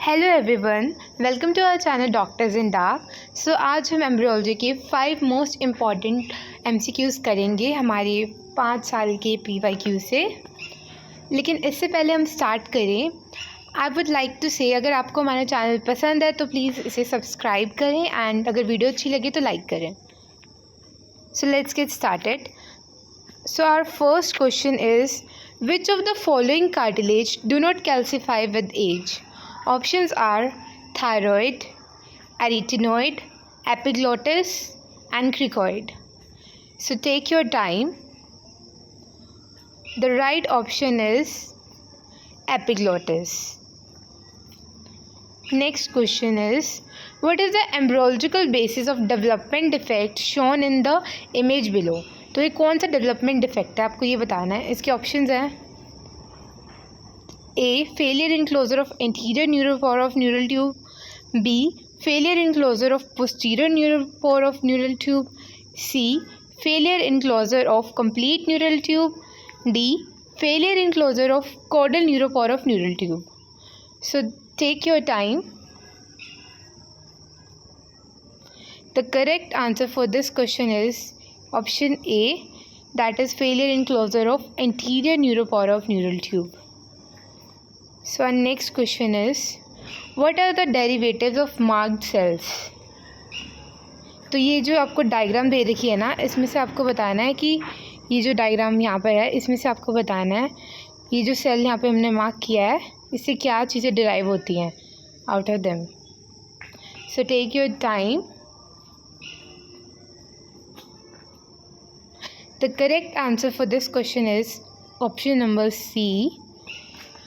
Hello everyone, welcome to our channel doctors in dark. So आज हम embryology के 5 most important MCQs करेंगे हमारे 5 साल के पीवाईक्यू से। लेकिन इससे पहले हम स्टार्ट करें, आई वुड लाइक टू से अगर आपको हमारा चैनल पसंद है तो प्लीज़ इसे सब्सक्राइब करें एंड अगर वीडियो अच्छी लगे तो लाइक करें। So let's get started. So our first question is, which of the following cartilage do not calcify with age? Options are thyroid, arytenoid, epiglottis and cricoid. So take your time. The right option is epiglottis. Next question is, what is the embryological basis of development defect shown in the image below? तो ये कौन सा development defect है, आपको ये बताना है। इसके ऑप्शंस हैं A failure in closure of anterior neuropore of neural tube, B failure in closure of posterior neuropore of neural tube, C failure in closure of complete neural tube, D failure in closure of caudal neuropore of neural tube. So take your time. The correct answer for this question is Option A, that is failure in closure of anterior neuropore of neural tube. So our next question is, what are the derivatives of marked cells? तो ये जो आपको diagram दे रखी है ना, इसमें से आपको बताना है कि ये जो डायग्राम यहाँ पर है इसमें से आपको बताना है ये जो सेल यहाँ पे हमने मार्क किया है इससे क्या चीज़ें डिराइव होती हैं out of them. So take your time. The correct answer for this question is option number C.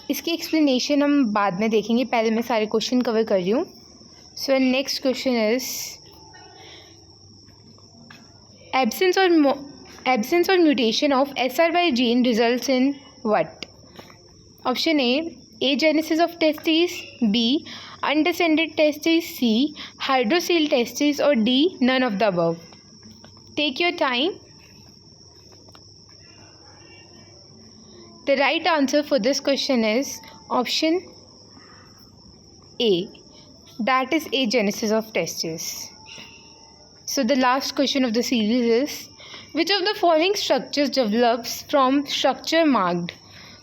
इसकी एक्सप्लेनेशन हम बाद में देखेंगे, पहले मैं सारे क्वेश्चन कवर कर रही हूँ। So next question is, absence और mutation of SRY gene results in what? Option A genesis of testis, B undescended testis, C hydrocele testis और D none of the above. Take your time. The right answer for this question is option A, that is agenesis of testes. So the last question of the series is, which of the following structures develops from structure marked?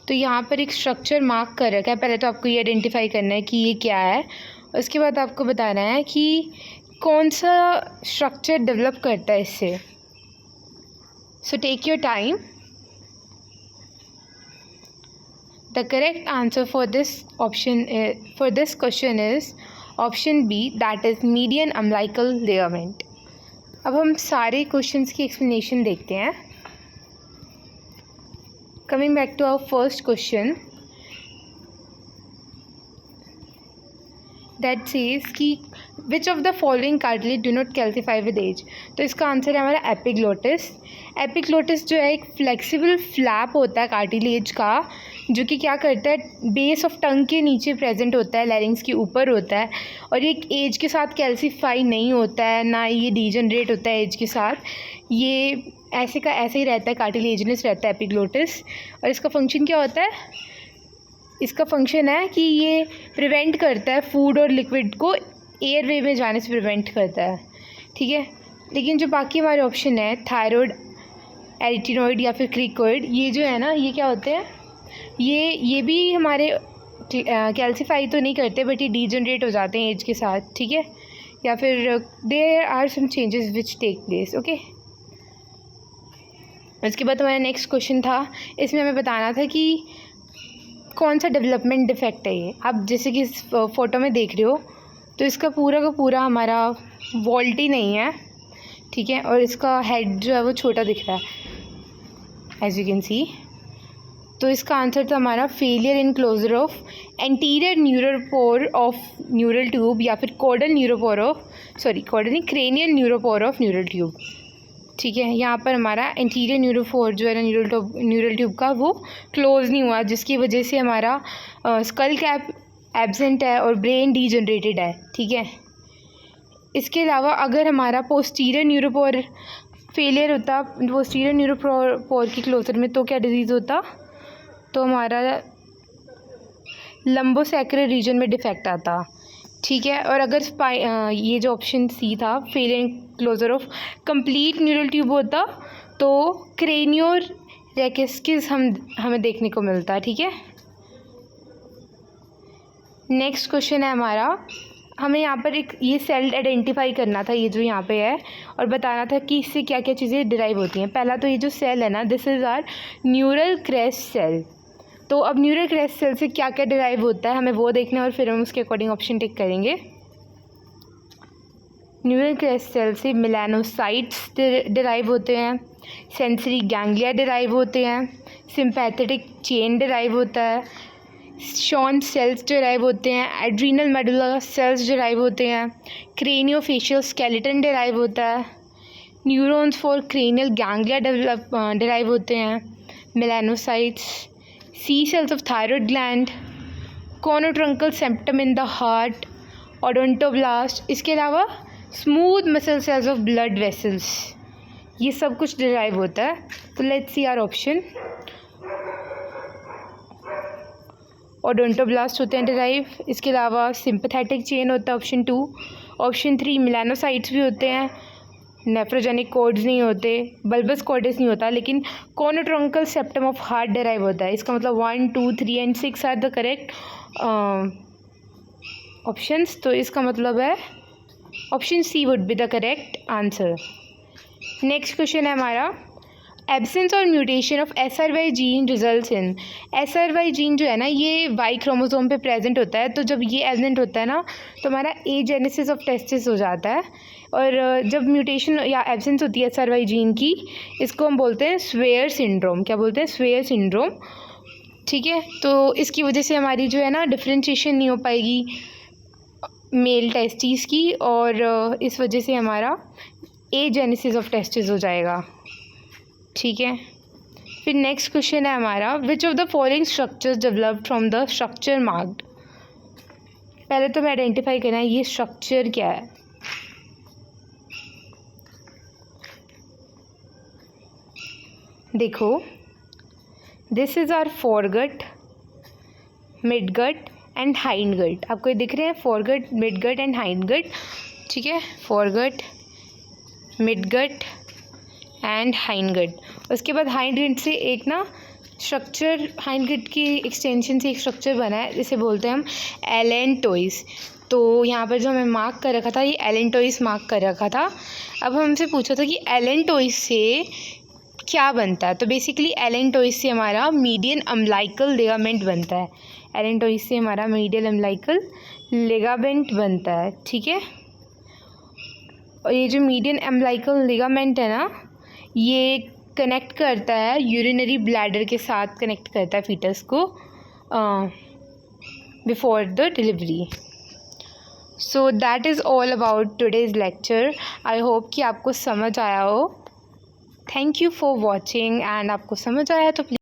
तो यहाँ पर एक structure mark कर रखा है, पहले तो आपको ये आइडेंटिफाई करना है कि ये क्या है, उसके बाद आपको बताना है कि कौन सा स्ट्रक्चर डेवलप करता है इससे। So take your time. The correct answer for this question is option B, that is median umbilical ligament. अब हम सारे क्वेश्चंस की एक्सप्लेनेशन देखते हैं। Coming back to our first question, that says कि which of the following cartilage do not calcify with age? तो इसका answer है हमारा एपिग्लोटिस। एपिग्लोटिस जो है एक फ्लेक्सिबल फ्लैप होता है कार्टिलेज का, जो कि क्या करता है बेस ऑफ टंग के नीचे प्रेजेंट होता है, लैरिंग्स के ऊपर होता है, और ये एज के साथ कैल्सीफाई नहीं होता है, ना ये डीजनरेट होता है एज के साथ, ये ऐसे का ऐसे ही रहता है, कार्टिलेजनस रहता है एपिग्लोटिस। और इसका फंक्शन क्या होता है? इसका फंक्शन है कि ये प्रिवेंट करता है फूड और लिक्विड को एयरवे में जाने से प्रिवेंट करता है, ठीक है। लेकिन जो बाकी हमारे ऑप्शन है थायराइड, एरिटिनॉइड या फिर क्रिकोइड, ये जो है ना ये क्या होते हैं, ये भी हमारे कैल्सीफाई तो नहीं करते बट ये डीजनरेट हो जाते हैं एज के साथ, ठीक है, या फिर there are some changes which take place, okay. उसके बाद हमारा नेक्स्ट क्वेश्चन था, इसमें हमें बताना था कि कौन सा डेवलपमेंट डिफेक्ट है ये। आप जैसे कि इस फ़ोटो में देख रहे हो तो इसका पूरा का पूरा हमारा वॉल्टी नहीं है, ठीक है, और इसका हेड जो है वो छोटा दिख रहा है एज यू कैन सी। तो इसका आंसर था हमारा failure in closure of anterior neuropore of neural tube या फिर caudal neuropore of cranial neuropore of neural tube, ठीक है। यहाँ पर हमारा एंटीरियर न्यूरोपोर जो है ना न्यूरल ट्यूब का वो क्लोज नहीं हुआ, जिसकी वजह से हमारा स्कल कैप एब्सेंट है और ब्रेन डीजनरेटेड है, ठीक है। इसके अलावा अगर हमारा पोस्टीरियर न्यूरोपोर फेलियर होता पोस्टीरियर न्यूरोपोर की क्लोजर में तो क्या डिजीज़ होता? तो हमारा लंबोसेक्रल रीजन में डिफेक्ट आता, ठीक है। और अगर ये जो ऑप्शन सी था, failure in closure of complete neural tube होता तो क्रेनियोरेक्सिस हमें देखने को मिलता, ठीक है। नेक्स्ट क्वेश्चन है हमारा, हमें यहाँ पर एक ये सेल आइडेंटिफाई करना था, ये जो यहाँ पे है, और बताना था कि इससे क्या क्या चीज़ें डिराइव होती हैं। पहला तो ये जो सेल है ना, this is our neural crest cell. तो अब न्यूरल क्रेस्ट सेल से क्या क्या डिराइव होता है हमें वो देखना है, और फिर हम उसके अकॉर्डिंग ऑप्शन टिक करेंगे। न्यूरल क्रेस्ट सेल से मेलानोसाइट्स डिराइव होते हैं, सेंसरी गैंग्लिया डिराइव होते हैं, सिंपैथेटिक चेन डिराइव होता है, शॉन सेल्स डिराइव होते हैं, एड्रीनल मेडुला सेल्स डिराइव होते हैं, क्रेनियोफेशियल स्केलेटन डिराइव होता है, neurons for cranial ganglia derive होते हैं, melanocytes, C cells of thyroid gland, conotruncal septum in the heart, odontoblast, इसके अलावा smooth muscle cells of blood vessels, ये सब कुछ डिराइव होता है। तो let's see our option. Odontoblast होते हैं डिराइव, इसके अलावा सिंपैथेटिक चेन होता है ऑप्शन 2। ऑप्शन 3 मेलानोसाइट्स भी होते हैं, नेफ्रोजेनिक कॉर्ड्स नहीं होते, बल्बस कॉर्डेस नहीं होता, लेकिन conotruncal septum of heart derive होता है। इसका मतलब 1, 2, 3 and 6 are the correct options. तो इसका मतलब है option C would be the correct answer. Next question है हमारा, एब्सेंस और mutation of SRY gene results in. SRY gene जो है ना, ये वाई क्रोमोसोम पे प्रेजेंट होता है। तो जब ये एब्सेंट होता है ना, तो हमारा एजेनेसिस ऑफ टेस्टिस हो जाता है। और जब म्यूटेशन या एब्सेंस होती है SRY जीन की, इसको हम बोलते हैं स्वेयर सिंड्रोम। क्या बोलते हैं? स्वेयर सिंड्रोम, ठीक है। तो इसकी वजह से हमारी जो है ना डिफ्रेंशिएशन नहीं हो पाएगी मेल टेस्टिस की, और इस वजह से हमारा एजेनेसिस ऑफ टेस्टिस हो जाएगा, ठीक है। फिर नेक्स्ट क्वेश्चन है हमारा, which of the following structures developed from the structure marked. पहले तो हमें आइडेंटिफाई करना है ये स्ट्रक्चर क्या है। देखो, this is our foregut, midgut and hind gut. आपको ये दिख रहे हैं, foregut, midgut and hind gut, ठीक है। Foregut, midgut and hind gut. उसके बाद हाइंड गट से एक ना स्ट्रक्चर, हाइंड गट की एक्सटेंशन से एक स्ट्रक्चर बना है, जिसे बोलते हैं हम एलेंटोइस। तो यहाँ पर जो हमें मार्क कर रखा था, ये एलेंटोइस मार्क कर रखा था। अब हमसे पूछा था कि एलेंटोइस से क्या बनता है। तो बेसिकली एलेंटोइस से हमारा मीडियन अम्बिलिकल लिगामेंट बनता है। एलेंटोइस से हमारा मीडियन अम्बिलिकल लिगामेंट बनता है, ठीक है। और ये जो मीडियन अम्बिलिकल लिगामेंट है ना, ये कनेक्ट करता है यूरिनरी ब्लैडर के साथ, कनेक्ट करता है फीटस को before the delivery. So that is all about today's lecture. I hope कि आपको समझ आया हो। Thank you for watching, and आपको समझ आया तो प्लीज़